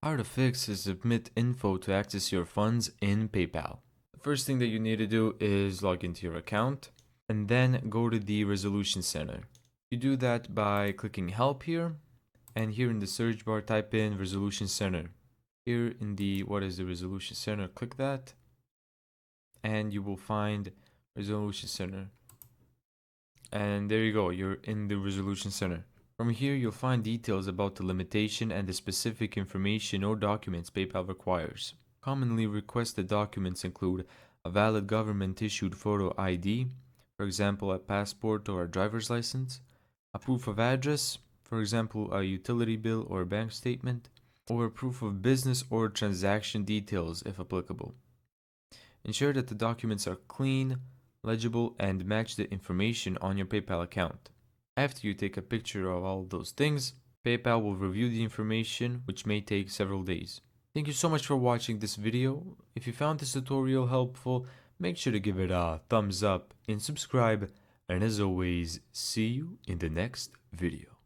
How to fix is submit info to access your funds in PayPal. The first thing that you need to do is log into your account and then go to the Resolution Center. You do that by clicking Help here, and here in the search bar type in Resolution Center. Here in the what is the Resolution Center, click that and you will find Resolution Center. And there you go, you're in the Resolution Center. From here, you'll find details about the limitation and the specific information or documents PayPal requires. Commonly requested documents include a valid government-issued photo ID, for example, a passport or a driver's license, a proof of address, for example, a utility bill or a bank statement, or a proof of business or transaction details if applicable. Ensure that the documents are clean, legible, and match the information on your PayPal account. After you take a picture of all those things, PayPal will review the information, which may take several days. Thank you so much for watching this video. If you found this tutorial helpful, make sure to give it a thumbs up and subscribe. And as always, see you in the next video.